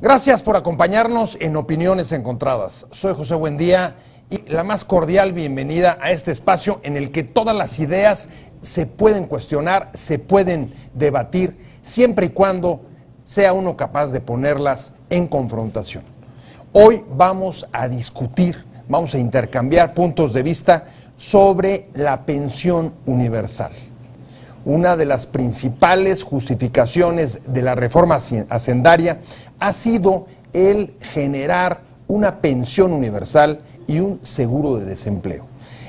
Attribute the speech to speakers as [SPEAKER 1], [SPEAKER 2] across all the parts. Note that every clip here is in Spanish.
[SPEAKER 1] Gracias por acompañarnos en Opiniones Encontradas. Soy José Buendía y la más cordial bienvenida a este espacio en el que todas las ideas se pueden cuestionar, se pueden debatir, siempre y cuando sea uno capaz de ponerlas en confrontación. Hoy vamos a discutir, vamos a intercambiar puntos de vista sobre la pensión universal. Una de las principales justificaciones de la reforma hacendaria ha sido el generar una pensión universal y un seguro de desempleo.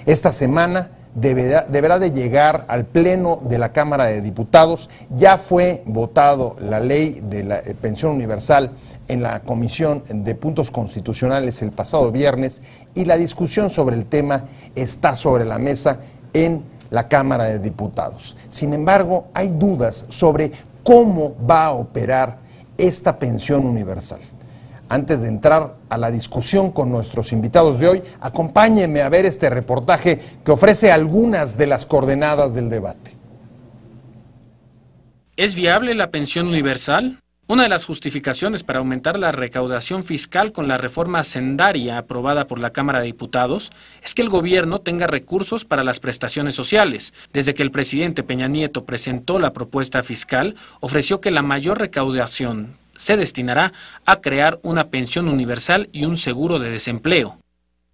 [SPEAKER 1] Esta semana deberá de llegar al Pleno de la Cámara de Diputados. Ya fue votado la ley de la pensión universal en la Comisión de Puntos Constitucionales el pasado viernes y la discusión sobre el tema está sobre la mesa en la Cámara de Diputados. Sin embargo, hay dudas sobre cómo va a operar esta pensión universal. Antes de entrar a la discusión con nuestros invitados de hoy, acompáñenme a ver este reportaje que ofrece algunas de las coordenadas del debate.
[SPEAKER 2] ¿Es viable la pensión universal? Una de las justificaciones para aumentar la recaudación fiscal con la reforma hacendaria aprobada por la Cámara de Diputados es que el gobierno tenga recursos para las prestaciones sociales. Desde que el presidente Peña Nieto presentó la propuesta fiscal, ofreció que la mayor recaudación se destinará a crear una pensión universal y un seguro de desempleo.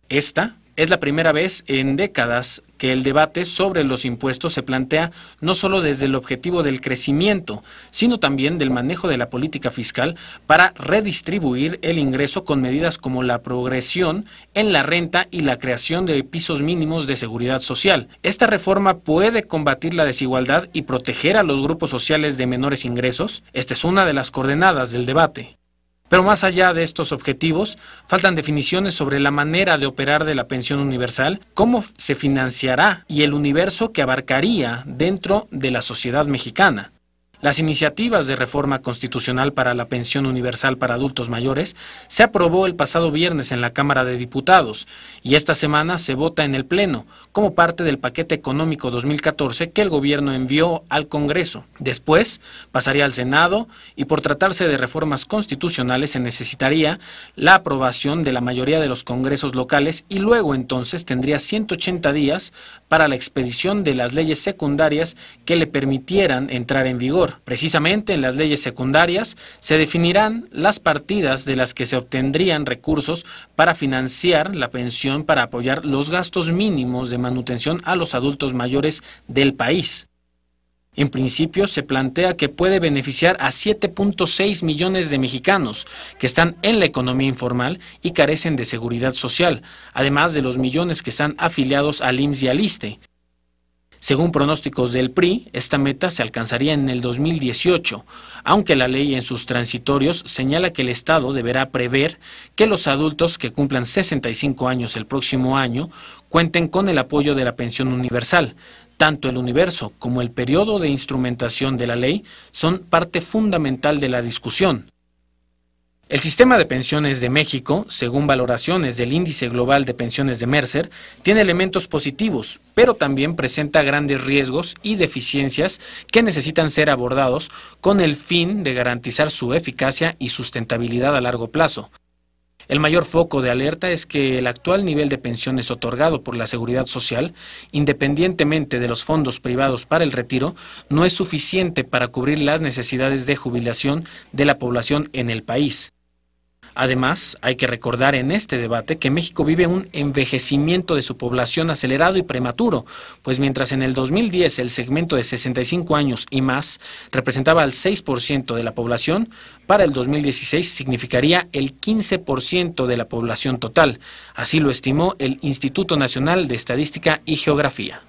[SPEAKER 2] Esta es la primera vez en décadas que el debate sobre los impuestos se plantea no solo desde el objetivo del crecimiento, sino también del manejo de la política fiscal para redistribuir el ingreso con medidas como la progresión en la renta y la creación de pisos mínimos de seguridad social. Esta reforma puede combatir la desigualdad y proteger a los grupos sociales de menores ingresos. Esta es una de las coordenadas del debate. Pero más allá de estos objetivos, faltan definiciones sobre la manera de operar de la pensión universal, cómo se financiará y el universo que abarcaría dentro de la sociedad mexicana. Las iniciativas de reforma constitucional para la pensión universal para adultos mayores se aprobó el pasado viernes en la Cámara de Diputados y esta semana se vota en el Pleno como parte del paquete económico 2014 que el gobierno envió al Congreso. Después pasaría al Senado y por tratarse de reformas constitucionales se necesitaría la aprobación de la mayoría de los congresos locales y luego entonces tendría 180 días para la expedición de las leyes secundarias que le permitieran entrar en vigor. Precisamente en las leyes secundarias se definirán las partidas de las que se obtendrían recursos para financiar la pensión para apoyar los gastos mínimos de manutención a los adultos mayores del país. En principio se plantea que puede beneficiar a 7.6 millones de mexicanos que están en la economía informal y carecen de seguridad social, además de los millones que están afiliados al IMSS y al ISSSTE. Según pronósticos del PRI, esta meta se alcanzaría en el 2018, aunque la ley en sus transitorios señala que el Estado deberá prever que los adultos que cumplan 65 años el próximo año cuenten con el apoyo de la pensión universal. Tanto el universo como el periodo de instrumentación de la ley son parte fundamental de la discusión. El sistema de pensiones de México, según valoraciones del Índice Global de Pensiones de Mercer, tiene elementos positivos, pero también presenta grandes riesgos y deficiencias que necesitan ser abordados con el fin de garantizar su eficacia y sustentabilidad a largo plazo. El mayor foco de alerta es que el actual nivel de pensiones otorgado por la Seguridad Social, independientemente de los fondos privados para el retiro, no es suficiente para cubrir las necesidades de jubilación de la población en el país. Además, hay que recordar en este debate que México vive un envejecimiento de su población acelerado y prematuro, pues mientras en el 2010 el segmento de 65 años y más representaba el 6% de la población, para el 2016 significaría el 15% de la población total. Así lo estimó el Instituto Nacional de Estadística y Geografía.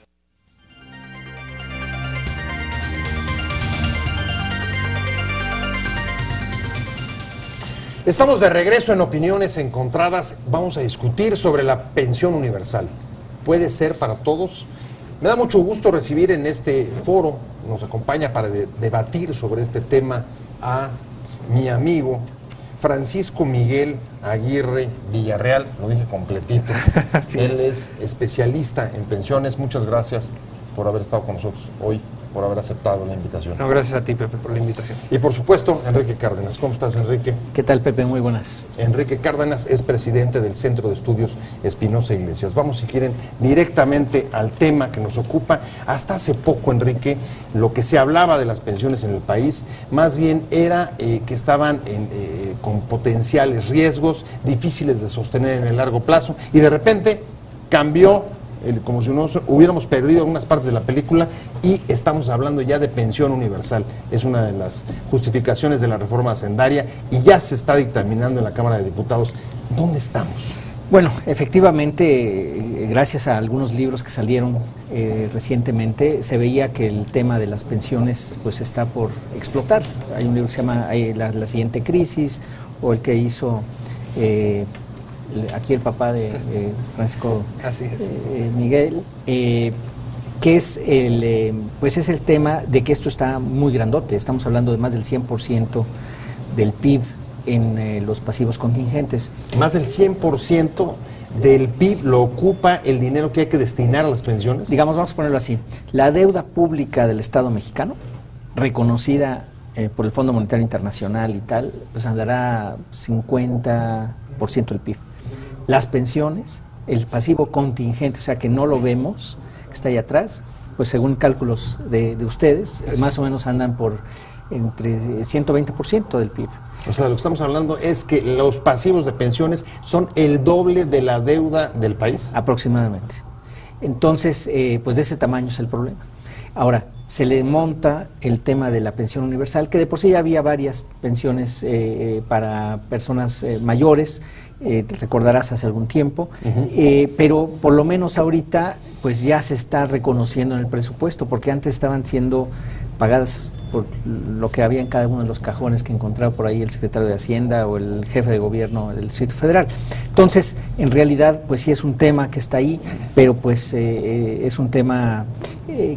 [SPEAKER 1] Estamos de regreso en Opiniones Encontradas. Vamos a discutir sobre la pensión universal. ¿Puede ser para todos? Me da mucho gusto recibir en este foro, nos acompaña para debatir sobre este tema a mi amigo Francisco Miguel Aguirre Villarreal, lo dije completito. Sí. Él es especialista en pensiones. Muchas gracias por haber estado con nosotros hoy por haber aceptado la invitación.
[SPEAKER 3] No, gracias a ti, Pepe, por la invitación.
[SPEAKER 1] Y por supuesto, Enrique Cárdenas. ¿Cómo estás, Enrique?
[SPEAKER 4] ¿Qué tal, Pepe? Muy buenas.
[SPEAKER 1] Enrique Cárdenas es presidente del Centro de Estudios Espinosa Iglesias. Vamos, si quieren, directamente al tema que nos ocupa. Hasta hace poco, Enrique, lo que se hablaba de las pensiones en el país, más bien era que estaban con potenciales riesgos, difíciles de sostener en el largo plazo, y de repente cambió, como si hubiéramos perdido algunas partes de la película, y estamos hablando ya de pensión universal. Es una de las justificaciones de la reforma hacendaria y ya se está dictaminando en la Cámara de Diputados. ¿Dónde estamos?
[SPEAKER 4] Bueno, efectivamente, gracias a algunos libros que salieron recientemente, se veía que el tema de las pensiones pues está por explotar. Hay un libro que se llama La siguiente crisis, o el que hizo aquí el papá de Francisco
[SPEAKER 3] Así es.
[SPEAKER 4] Miguel, que es es el tema de que esto está muy grandote. Estamos hablando de más del 100% del PIB en los pasivos contingentes.
[SPEAKER 1] Más del 100% del PIB lo ocupa el dinero que hay que destinar a las pensiones.
[SPEAKER 4] Digamos, vamos a ponerlo así, la deuda pública del Estado mexicano, reconocida por el Fondo Monetario Internacional y tal, pues andará 50% del PIB. Las pensiones, el pasivo contingente, o sea que no lo vemos, que está ahí atrás, pues según cálculos de ustedes, más o menos andan por entre 120% del PIB.
[SPEAKER 1] O sea, lo que estamos hablando es que los pasivos de pensiones son el doble de la deuda del país.
[SPEAKER 4] Aproximadamente. Entonces, pues de ese tamaño es el problema. Ahora, se le monta el tema de la pensión universal, que de por sí ya había varias pensiones para personas mayores, te recordarás hace algún tiempo, pero por lo menos ahorita pues ya se está reconociendo en el presupuesto, porque antes estaban siendo pagadas por lo que había en cada uno de los cajones que encontraba por ahí el secretario de Hacienda o el jefe de gobierno del Distrito Federal. Entonces, en realidad, pues sí es un tema que está ahí, pero pues es un tema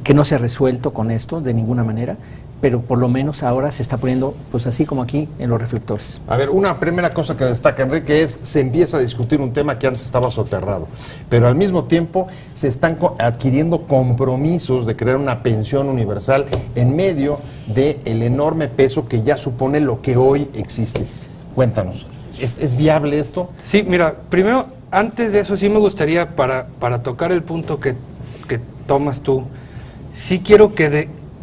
[SPEAKER 4] que no se ha resuelto con esto de ninguna manera, pero por lo menos ahora se está poniendo, pues así como aquí, en los reflectores.
[SPEAKER 1] A ver, una primera cosa que destaca, Enrique, es se empieza a discutir un tema que antes estaba soterrado, pero al mismo tiempo se están adquiriendo compromisos de crear una pensión universal en medio del enorme peso que ya supone lo que hoy existe. Cuéntanos, ¿es viable esto?
[SPEAKER 3] Sí, mira, primero, antes de eso sí me gustaría, para tocar el punto que tomas tú, sí quiero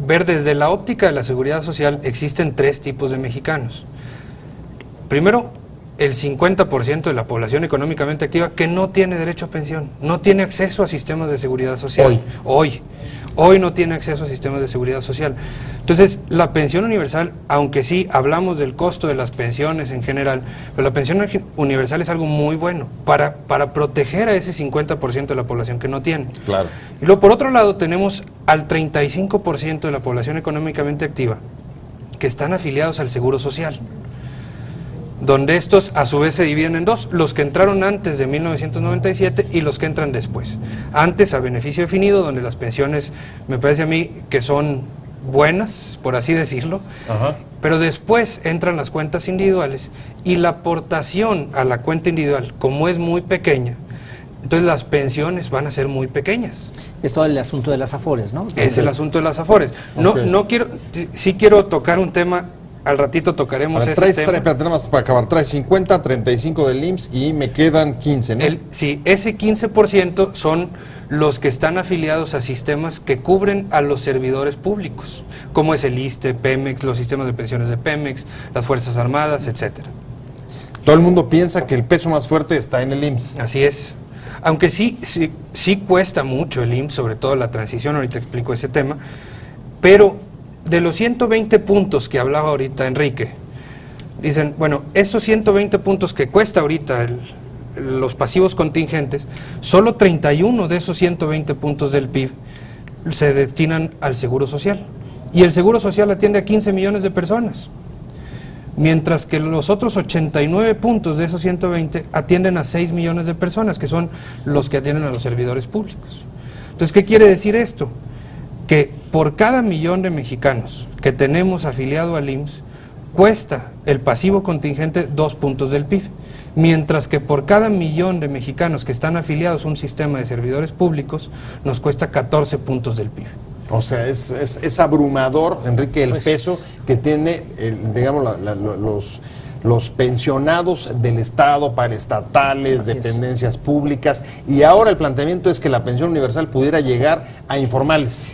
[SPEAKER 3] ver desde la óptica de la seguridad social existen tres tipos de mexicanos. Primero, el 50% de la población económicamente activa que no tiene derecho a pensión, no tiene acceso a sistemas de seguridad social. Hoy no tiene acceso a sistemas de seguridad social. Entonces, la pensión universal, aunque sí hablamos del costo de las pensiones en general, pero la pensión universal es algo muy bueno para proteger a ese 50% de la población que no tiene.
[SPEAKER 1] Claro.
[SPEAKER 3] Y luego, por otro lado, tenemos al 35% de la población económicamente activa que están afiliados al Seguro Social, donde estos a su vez se dividen en dos, los que entraron antes de 1997 y los que entran después. Antes a beneficio definido, donde las pensiones me parece a mí que son buenas, por así decirlo, pero después entran las cuentas individuales y la aportación a la cuenta individual, como es muy pequeña, entonces las pensiones van a ser muy pequeñas.
[SPEAKER 4] Es todo el asunto de las afores, ¿no?
[SPEAKER 3] Es el asunto de las afores. No quiero, sí quiero tocar un tema. Al ratito tocaremos ese tema.
[SPEAKER 1] Tenemos para acabar, trae 50, 35 del IMSS y me quedan 15, ¿no?
[SPEAKER 3] Sí, ese 15% son los que están afiliados a sistemas que cubren a los servidores públicos, como es el ISSSTE, Pemex, los sistemas de pensiones de Pemex, las Fuerzas Armadas, etcétera.
[SPEAKER 1] Todo el mundo piensa que el peso más fuerte está en el IMSS.
[SPEAKER 3] Así es. Aunque sí cuesta mucho el IMSS, sobre todo la transición, ahorita explico ese tema, pero de los 120 puntos que hablaba ahorita Enrique, dicen, bueno, esos 120 puntos que cuesta ahorita los pasivos contingentes, solo 31 de esos 120 puntos del PIB se destinan al Seguro Social. Y el Seguro Social atiende a 15 millones de personas, mientras que los otros 89 puntos de esos 120 atienden a 6 millones de personas, que son los que atienden a los servidores públicos. Entonces, ¿qué quiere decir esto? Que por cada millón de mexicanos que tenemos afiliado al IMSS, cuesta el pasivo contingente 2 puntos del PIB, mientras que por cada millón de mexicanos que están afiliados a un sistema de servidores públicos, nos cuesta 14 puntos del PIB.
[SPEAKER 1] O sea, es abrumador, Enrique, el
[SPEAKER 4] Pues,
[SPEAKER 1] peso que tiene, digamos, los pensionados del Estado, paraestatales,
[SPEAKER 4] Así es.
[SPEAKER 1] dependencias públicas, y ahora el planteamiento es que la pensión universal pudiera llegar a informales.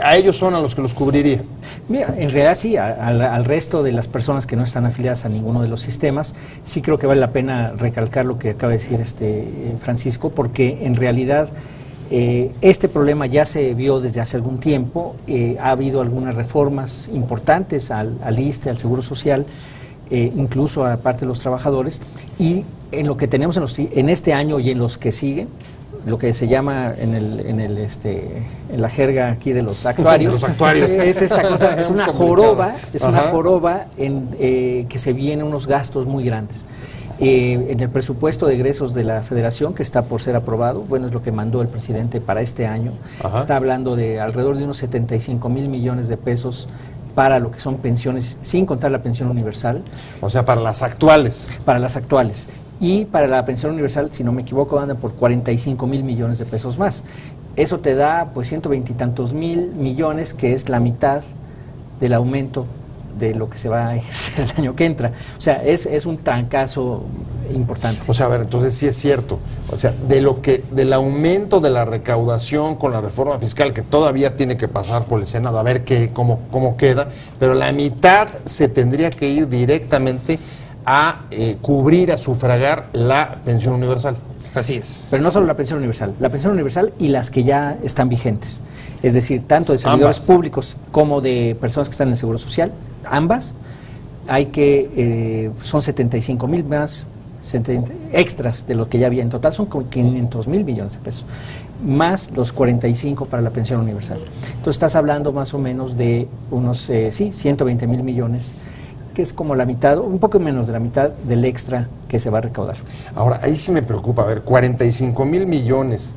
[SPEAKER 1] A ellos son a los que los cubriría.
[SPEAKER 4] Mira, en realidad sí, al resto de las personas que no están afiliadas a ninguno de los sistemas, sí creo que vale la pena recalcar lo que acaba de decir Francisco, porque en realidad este problema ya se vio desde hace algún tiempo. Ha habido algunas reformas importantes al ISSSTE, al Seguro Social, incluso a parte de los trabajadores, y en lo que tenemos en este año y en los que siguen, lo que se llama en la jerga aquí de los actuarios,
[SPEAKER 1] Los actuarios.
[SPEAKER 4] es esta cosa, es una
[SPEAKER 1] Complicado.
[SPEAKER 4] joroba que se vienen unos gastos muy grandes. En el presupuesto de egresos de la Federación, que está por ser aprobado, bueno, es lo que mandó el presidente para este año,
[SPEAKER 1] Ajá.
[SPEAKER 4] está hablando de alrededor de unos 75,000 millones de pesos para lo que son pensiones, sin contar la pensión universal,
[SPEAKER 1] O sea, para las actuales.
[SPEAKER 4] para las actuales. Y para la pensión universal, si no me equivoco, andan por 45,000 millones de pesos más. Eso te da pues 120 y tantos mil millones, que es la mitad del aumento de lo que se va a ejercer el año que entra. O sea, es un trancazo importante.
[SPEAKER 1] O sea, a ver, entonces sí es cierto. O sea, del aumento de la recaudación con la reforma fiscal, que todavía tiene que pasar por el Senado, a ver cómo queda, pero la mitad se tendría que ir directamente a cubrir, a sufragar la pensión universal.
[SPEAKER 3] Así es.
[SPEAKER 4] Pero no solo la pensión universal y las que ya están vigentes. Es decir, tanto de servidores
[SPEAKER 1] Ambas.
[SPEAKER 4] públicos como de personas que están en el Seguro Social, ambas, son 75,000 más extras de lo que ya había en total, son como 500,000 millones de pesos, más los 45 para la pensión universal. Entonces estás hablando más o menos de unos, 120,000 millones, que es como la mitad, un poco menos de la mitad del extra que se va a recaudar.
[SPEAKER 1] Ahora, ahí sí me preocupa, a ver, 45,000 millones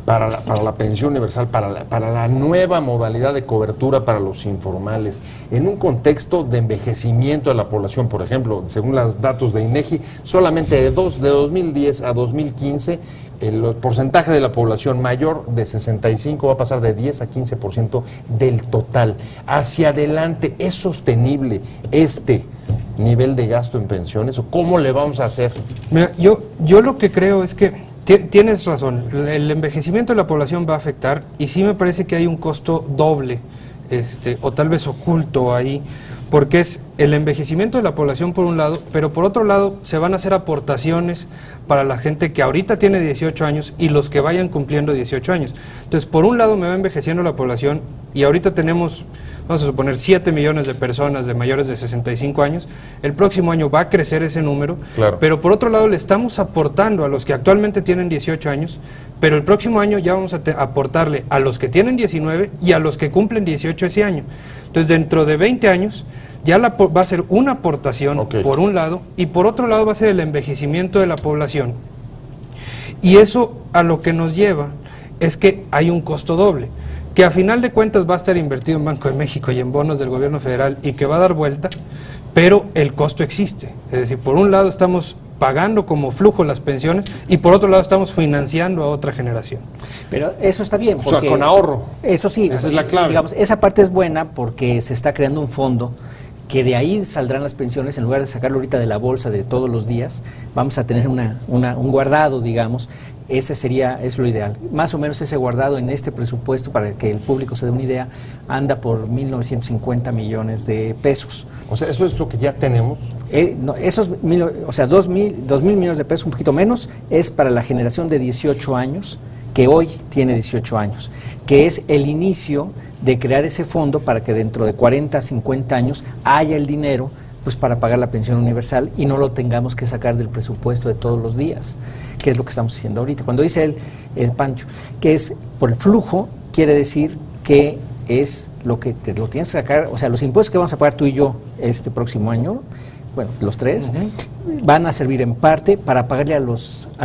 [SPEAKER 1] para la pensión universal, para la nueva modalidad de cobertura para los informales, en un contexto de envejecimiento de la población. Por ejemplo, según los datos de INEGI, solamente de 2010 a 2015, el porcentaje de la población mayor de 65 va a pasar de 10 a 15% del total. Hacia adelante, ¿es sostenible este nivel de gasto en pensiones o cómo le vamos a hacer?
[SPEAKER 3] Mira, yo lo que creo es que tienes razón, el envejecimiento de la población va a afectar, y sí me parece que hay un costo doble, o tal vez oculto ahí, porque es el envejecimiento de la población por un lado, pero por otro lado se van a hacer aportaciones para la gente que ahorita tiene 18 años y los que vayan cumpliendo 18 años. Entonces, por un lado me va envejeciendo la población, y ahorita tenemos, vamos a suponer, 7 millones de personas de mayores de 65 años, el próximo año va a crecer ese número,
[SPEAKER 1] Claro.
[SPEAKER 3] pero por otro lado le estamos aportando a los que actualmente tienen 18 años, pero el próximo año ya vamos a aportarle a los que tienen 19 y a los que cumplen 18 ese año. Entonces, dentro de 20 años ya va a ser una aportación,
[SPEAKER 1] Ok.
[SPEAKER 3] por un lado, y por otro lado va a ser el envejecimiento de la población. Y eso a lo que nos lleva es que hay un costo doble, que a final de cuentas va a estar invertido en Banco de México y en bonos del gobierno federal y que va a dar vuelta, pero el costo existe. Es decir, por un lado estamos pagando como flujo las pensiones y por otro lado estamos financiando a otra generación.
[SPEAKER 4] Pero eso está bien.
[SPEAKER 1] O sea,
[SPEAKER 4] Porque
[SPEAKER 1] con ahorro.
[SPEAKER 4] Eso sí,
[SPEAKER 1] Esa es la clave.
[SPEAKER 4] Digamos, esa parte es buena porque se está creando un fondo que de ahí saldrán las pensiones. En lugar de sacarlo ahorita de la bolsa de todos los días, vamos a tener un guardado, digamos. Ese es lo ideal. Más o menos ese guardado en este presupuesto, para que el público se dé una idea, anda por 1,950 millones de pesos.
[SPEAKER 1] O sea, eso es lo que ya tenemos.
[SPEAKER 4] No, esos 2,000 millones de pesos, un poquito menos, es para la generación de 18 años, que hoy tiene 18 años, que es el inicio de crear ese fondo para que dentro de 40, 50 años haya el dinero pues para pagar la pensión universal y no lo tengamos que sacar del presupuesto de todos los días, que es lo que estamos haciendo ahorita. Cuando dice el Pancho, que es por el flujo, quiere decir que es lo que te lo tienes que sacar, o sea, los impuestos que vamos a pagar tú y yo este próximo año, bueno, los tres, van a servir en parte para pagarle a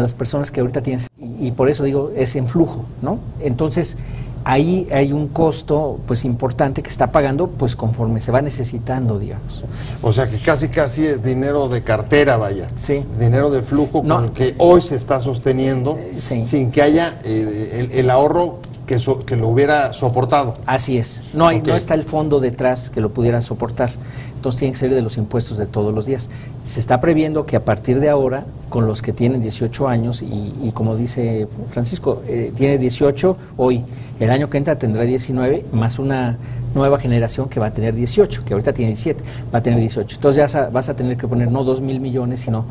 [SPEAKER 4] las personas que ahorita tienes, y por eso digo, es en flujo, ¿no? Entonces, ahí hay un costo pues importante que está pagando pues conforme se va necesitando, digamos.
[SPEAKER 1] O sea, que casi es dinero de cartera, vaya.
[SPEAKER 4] Sí.
[SPEAKER 1] Dinero de flujo
[SPEAKER 4] No.
[SPEAKER 1] con el que hoy se está sosteniendo,
[SPEAKER 4] Sí.
[SPEAKER 1] sin que haya el ahorro que lo hubiera soportado.
[SPEAKER 4] Así es, no
[SPEAKER 1] Ok.
[SPEAKER 4] está el fondo detrás que lo pudiera soportar, entonces tiene que salir de los impuestos de todos los días. Se está previendo que a partir de ahora, con los que tienen 18 años, y como dice Francisco, tiene 18 hoy, el año que entra tendrá 19, más una nueva generación que va a tener 18, que ahorita tiene 17, va a tener 18. Entonces ya vas a tener que poner no 2,000 millones, sino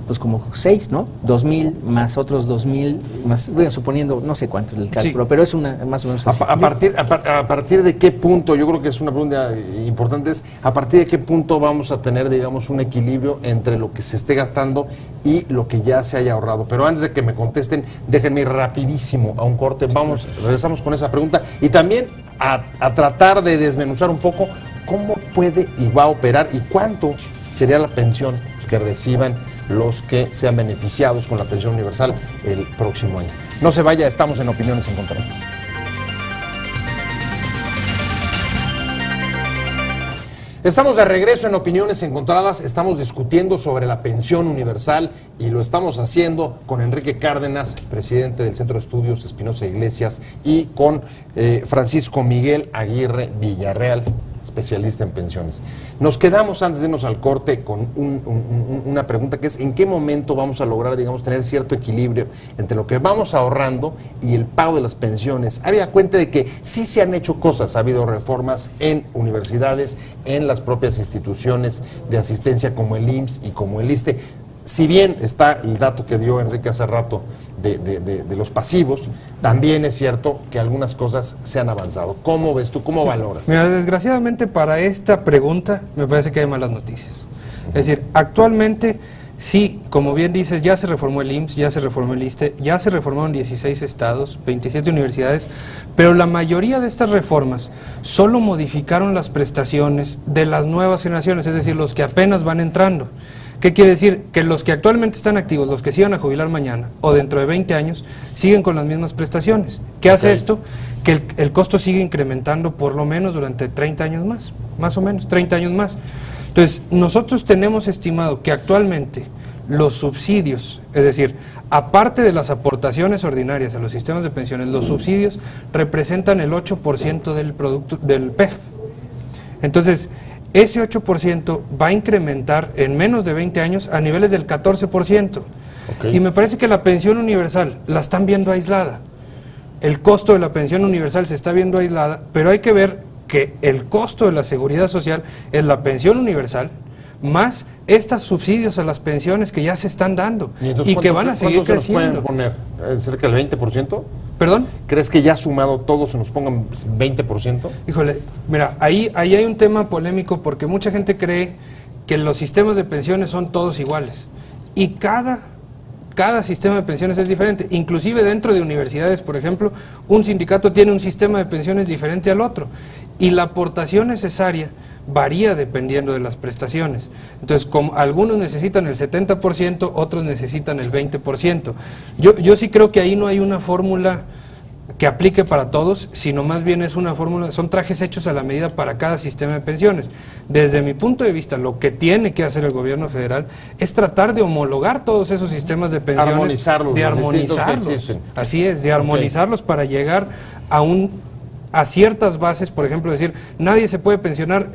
[SPEAKER 4] pues como 6, ¿no? 2,000 más otros 2,000, más, bueno, suponiendo, no sé cuánto es el cálculo,
[SPEAKER 3] Sí.
[SPEAKER 4] pero es una más o menos así.
[SPEAKER 1] A partir de qué punto, yo creo que es una pregunta importante, es a partir de qué punto vamos a tener, digamos, un equilibrio entre lo que se esté gastando y lo que ya se haya ahorrado. Pero antes de que me contesten, déjenme ir rapidísimo a un corte. Regresamos con esa pregunta y también a tratar de desmenuzar un poco cómo puede y va a operar y cuánto sería la pensión que reciban los que sean beneficiados con la pensión universal el próximo año. No se vaya, estamos en Opiniones Encontradas. Estamos de regreso en Opiniones Encontradas, estamos discutiendo sobre la pensión universal y lo estamos haciendo con Enrique Cárdenas, presidente del Centro de Estudios Espinosa Iglesias, y con Francisco Miguel Aguirre Villarreal, especialista en pensiones. Nos quedamos antes de irnos al corte con una pregunta que es ¿en qué momento vamos a lograr, digamos, tener cierto equilibrio entre lo que vamos ahorrando y el pago de las pensiones? Habida cuenta de que sí se han hecho cosas, ha habido reformas en universidades, en las propias instituciones de asistencia como el IMSS y como el ISSSTE. Si bien está el dato que dio Enrique hace rato de los pasivos, también es cierto que algunas cosas se han avanzado. ¿Cómo ves tú? ¿Cómo valoras?
[SPEAKER 3] Mira, desgraciadamente para esta pregunta me parece que hay malas noticias. Es decir, actualmente sí, como bien dices, ya se reformó el IMSS, ya se reformó el ISSSTE, ya se reformaron 16 estados, 27 universidades, pero la mayoría de estas reformas solo modificaron las prestaciones de las nuevas generaciones, es decir, los que apenas van entrando. ¿Qué quiere decir? Que los que actualmente están activos, los que se iban a jubilar mañana o dentro de 20 años, siguen con las mismas prestaciones. ¿Qué hace esto? Que el costo sigue incrementando por lo menos durante 30 años más o menos, 30 años más. Entonces, nosotros tenemos estimado que actualmente los subsidios, es decir, aparte de las aportaciones ordinarias a los sistemas de pensiones, los subsidios representan el 8% del producto del PEF. Entonces, ese 8% va a incrementar en menos de 20 años a niveles del 14%. Y me parece que la pensión universal la están viendo aislada. El costo de la pensión universal se está viendo aislada, pero hay que ver que el costo de la seguridad social es la pensión universal más estos subsidios a las pensiones que ya se están dando y que van a seguir creciendo.
[SPEAKER 1] ¿Cuánto se nos pueden poner? ¿Cerca del 20%?
[SPEAKER 3] ¿Perdón?
[SPEAKER 1] ¿Crees que ya sumado todo se nos pongan 20%?
[SPEAKER 3] Híjole, mira, ahí hay un tema polémico porque mucha gente cree que los sistemas de pensiones son todos iguales y cada sistema de pensiones es diferente. Inclusive dentro de universidades, por ejemplo, un sindicato tiene un sistema de pensiones diferente al otro y la aportación necesaria varía dependiendo de las prestaciones. Entonces, como algunos necesitan el 70%, otros necesitan el 20%. Yo sí creo que ahí no hay una fórmula que aplique para todos, sino más bien es una fórmula, son trajes hechos a la medida para cada sistema de pensiones. Desde mi punto de vista, lo que tiene que hacer el gobierno federal es tratar de homologar todos esos sistemas de pensiones,
[SPEAKER 1] armonizarlos,
[SPEAKER 3] de
[SPEAKER 1] los distintos que
[SPEAKER 3] armonizarlos,
[SPEAKER 1] existen.
[SPEAKER 3] así es, de armonizarlos para llegar a ciertas bases, por ejemplo, decir, nadie se puede pensionar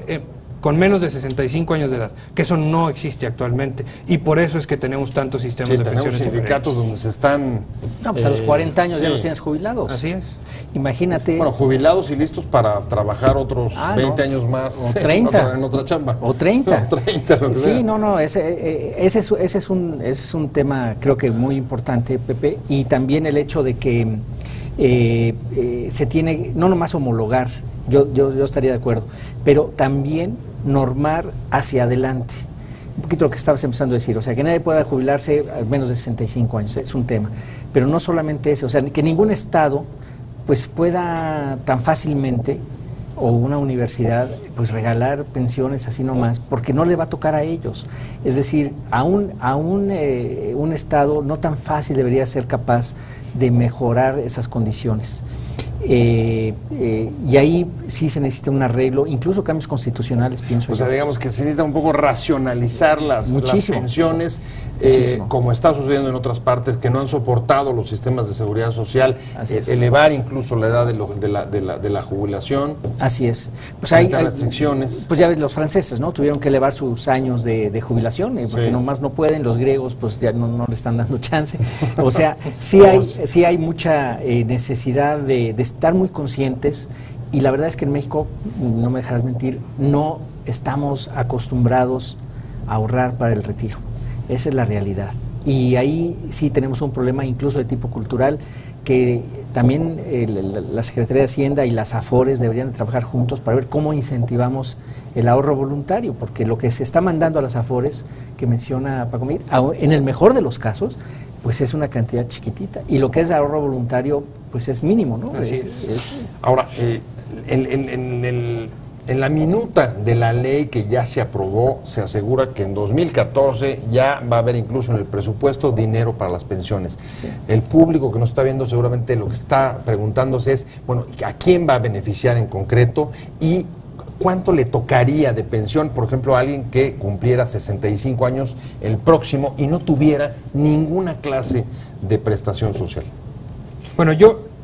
[SPEAKER 3] con menos de 65 años de edad, que eso no existe actualmente, y por eso es que tenemos tantos sistemas de pensiones
[SPEAKER 1] tenemos sindicatos
[SPEAKER 3] diferentes.
[SPEAKER 1] donde se están...
[SPEAKER 4] No, pues a los 40 años ya
[SPEAKER 1] sí.
[SPEAKER 4] los tienes jubilados.
[SPEAKER 3] Así es.
[SPEAKER 4] Imagínate.
[SPEAKER 1] Bueno, jubilados y listos para trabajar otros 20 años más.
[SPEAKER 4] O 30.
[SPEAKER 1] En otra chamba.
[SPEAKER 4] O 30.
[SPEAKER 1] O 30, lo que sea.
[SPEAKER 4] Sí, no, ese es un tema creo que muy importante, Pepe, y también el hecho de que se tiene, no nomás homologar, yo estaría de acuerdo, pero también normar hacia adelante. Un poquito lo que estabas empezando a decir, o sea, que nadie pueda jubilarse a menos de 65 años, es un tema. Pero no solamente eso, o sea, que ningún estado pues pueda tan fácilmente, o una universidad, pues regalar pensiones así nomás, porque no le va a tocar a ellos. Es decir, un estado no tan fácil debería ser capaz de mejorar esas condiciones. Y ahí sí se necesita un arreglo, incluso cambios constitucionales, pienso.
[SPEAKER 1] O sea, digamos que se necesita un poco racionalizar las pensiones, como está sucediendo en otras partes que no han soportado los sistemas de seguridad social, elevar incluso la edad de la jubilación.
[SPEAKER 4] Así es. Pues hay
[SPEAKER 1] restricciones.
[SPEAKER 4] Pues ya ves, los franceses, ¿no? Tuvieron que elevar sus años de jubilación, porque nomás no pueden, los griegos pues ya no le están dando chance. O sea, sí hay mucha necesidad de estar muy conscientes, y la verdad es que en México, no me dejarás mentir, no estamos acostumbrados a ahorrar para el retiro. Esa es la realidad. Y ahí sí tenemos un problema incluso de tipo cultural, que también la Secretaría de Hacienda y las AFORES deberían de trabajar juntos para ver cómo incentivamos el ahorro voluntario, porque lo que se está mandando a las AFORES, que menciona Paco Miguel, en el mejor de los casos, pues es una cantidad chiquitita, y lo que es ahorro voluntario, pues es mínimo, ¿no?
[SPEAKER 3] Así es.
[SPEAKER 1] Ahora, en la minuta de la ley que ya se aprobó, se asegura que en 2014 ya va a haber incluso en el presupuesto dinero para las pensiones. Sí. El público que nos está viendo seguramente lo que está preguntándose es, bueno, ¿a quién va a beneficiar en concreto? Y ¿cuánto le tocaría de pensión, por ejemplo, a alguien que cumpliera 65 años el próximo y no tuviera ninguna clase de prestación social?
[SPEAKER 3] Bueno,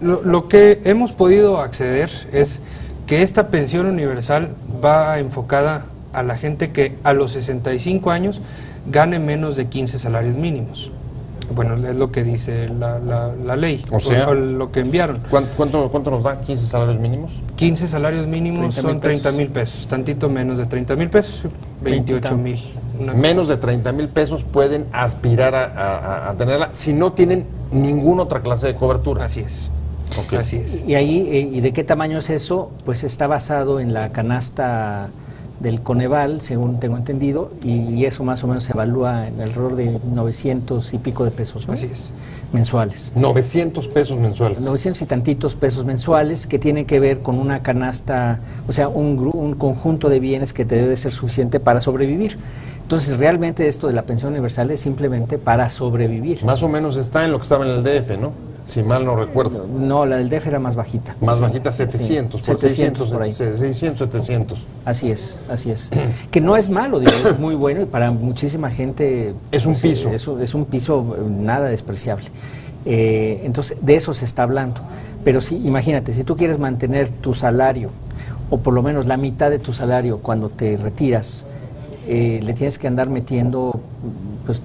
[SPEAKER 3] lo que hemos podido acceder es que esta pensión universal va enfocada a la gente que a los 65 años gane menos de 15 salarios mínimos. Bueno, es lo que dice la ley,
[SPEAKER 1] o sea,
[SPEAKER 3] lo que enviaron.
[SPEAKER 1] ¿Cuánto nos da 15 salarios mínimos?
[SPEAKER 3] 15 salarios mínimos son 30,000 pesos, tantito menos de 30,000 pesos, 28,000.
[SPEAKER 1] Menos de 30,000 pesos pueden aspirar a tenerla si no tienen ninguna otra clase de cobertura.
[SPEAKER 3] Así es.
[SPEAKER 1] Okay.
[SPEAKER 3] Así es.
[SPEAKER 4] Y ahí, ¿y de qué tamaño es eso? Pues está basado en la canasta del Coneval, según tengo entendido, y eso más o menos se evalúa en alrededor de 900 y pico de pesos, ¿no?
[SPEAKER 3] Así es.
[SPEAKER 4] Mensuales.
[SPEAKER 1] 900 pesos mensuales.
[SPEAKER 4] 900 y tantitos pesos mensuales, que tienen que ver con una canasta, o sea, un conjunto de bienes que te debe ser suficiente para sobrevivir. Entonces, realmente esto de la pensión universal es simplemente para sobrevivir.
[SPEAKER 1] Más o menos está en lo que estaba en el DF, ¿no? Si mal no recuerdo.
[SPEAKER 4] No, la del DF era más bajita.
[SPEAKER 1] Más bajita, 700,
[SPEAKER 4] sí,
[SPEAKER 1] por
[SPEAKER 4] 700 por ahí.
[SPEAKER 1] 600, 700.
[SPEAKER 4] Así es, así es. Que no es malo, digo, es muy bueno, y para muchísima gente...
[SPEAKER 1] Es un piso.
[SPEAKER 4] Es un piso nada despreciable. Entonces, de eso se está hablando. Pero sí, imagínate, si tú quieres mantener tu salario, o por lo menos la mitad de tu salario cuando te retiras, le tienes que andar metiendo, pues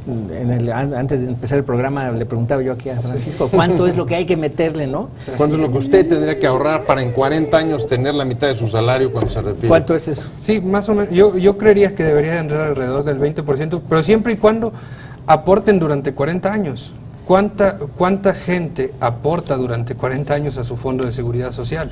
[SPEAKER 4] antes de empezar el programa le preguntaba yo aquí a Francisco, ¿cuánto es lo que hay que meterle, no?
[SPEAKER 1] ¿Cuánto es lo que usted tendría que ahorrar para en 40 años tener la mitad de su salario cuando se retire?
[SPEAKER 4] ¿Cuánto es eso?
[SPEAKER 3] Sí, más o menos, yo creería que debería entrar alrededor del 20%, pero siempre y cuando aporten durante 40 años. ¿Cuánta gente aporta durante 40 años a su fondo de seguridad social?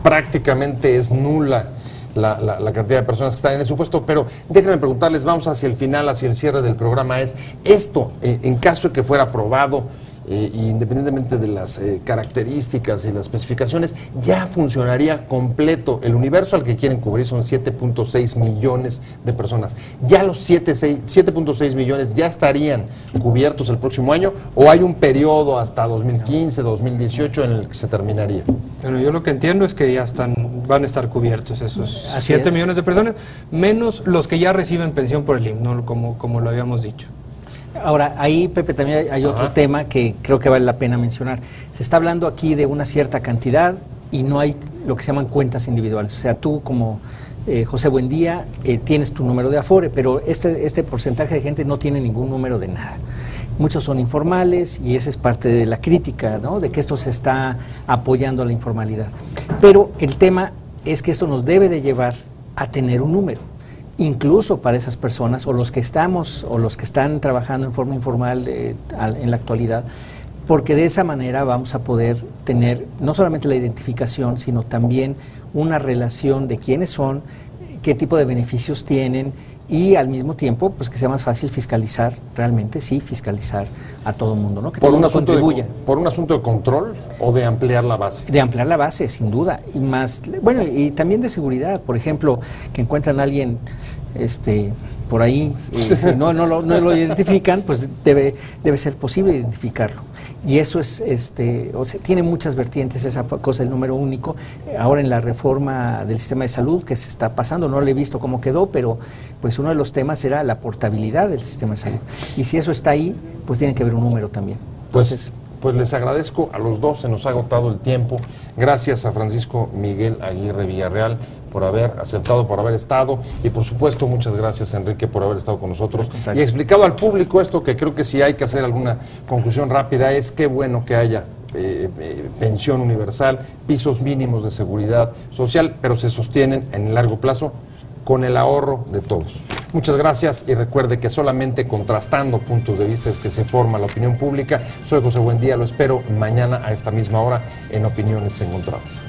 [SPEAKER 1] Prácticamente es nula la cantidad de personas que están en ese supuesto, pero déjenme preguntarles, vamos hacia el final, hacia el cierre del programa, es esto, en caso de que fuera aprobado, independientemente de las características y las especificaciones, ya funcionaría completo. El universo al que quieren cubrir son 7.6 millones de personas. ¿Ya los 7.6 millones ya estarían cubiertos el próximo año, o hay un periodo hasta 2015, 2018 en el que se terminaría?
[SPEAKER 3] Bueno, yo lo que entiendo es que ya van a estar cubiertos esos 7 millones de personas, menos los que ya reciben pensión por el IMSS, ¿no? como lo habíamos dicho.
[SPEAKER 4] Ahora, ahí, Pepe, también hay otro tema que creo que vale la pena mencionar. Se está hablando aquí de una cierta cantidad y no hay lo que se llaman cuentas individuales. O sea, tú como José Buendía tienes tu número de Afore, pero este porcentaje de gente no tiene ningún número de nada. Muchos son informales y esa es parte de la crítica, ¿no? De que esto se está apoyando a la informalidad. Pero el tema es que esto nos debe de llevar a tener un número. Incluso para esas personas, o los que están trabajando en forma informal en la actualidad, porque de esa manera vamos a poder tener no solamente la identificación, sino también una relación de quiénes son, qué tipo de beneficios tienen, y al mismo tiempo, pues que sea más fácil fiscalizar, realmente sí, fiscalizar a todo el mundo, ¿no? Que
[SPEAKER 1] ¿Por un asunto de control o de ampliar la base?
[SPEAKER 4] De ampliar la base, sin duda, y más, bueno, y también de seguridad, por ejemplo, que encuentran a alguien por ahí si no lo identifican, pues debe ser posible identificarlo. Y eso es, o sea, tiene muchas vertientes esa cosa, el número único. Ahora en la reforma del sistema de salud que se está pasando, no le he visto cómo quedó, pero pues uno de los temas era la portabilidad del sistema de salud. Y si eso está ahí, pues tiene que haber un número también. Entonces,
[SPEAKER 1] Pues les agradezco a los dos, se nos ha agotado el tiempo. Gracias a Francisco Miguel Aguirre Villarreal por haber aceptado, por haber estado, y por supuesto muchas gracias, Enrique, por haber estado con nosotros y explicado al público esto, que creo que si hay que hacer alguna conclusión rápida es qué bueno que haya pensión universal, pisos mínimos de seguridad social, pero se sostienen en el largo plazo con el ahorro de todos. Muchas gracias y recuerde que solamente contrastando puntos de vista es que se forma la opinión pública. Soy José Buendía, lo espero mañana a esta misma hora en Opiniones Encontradas.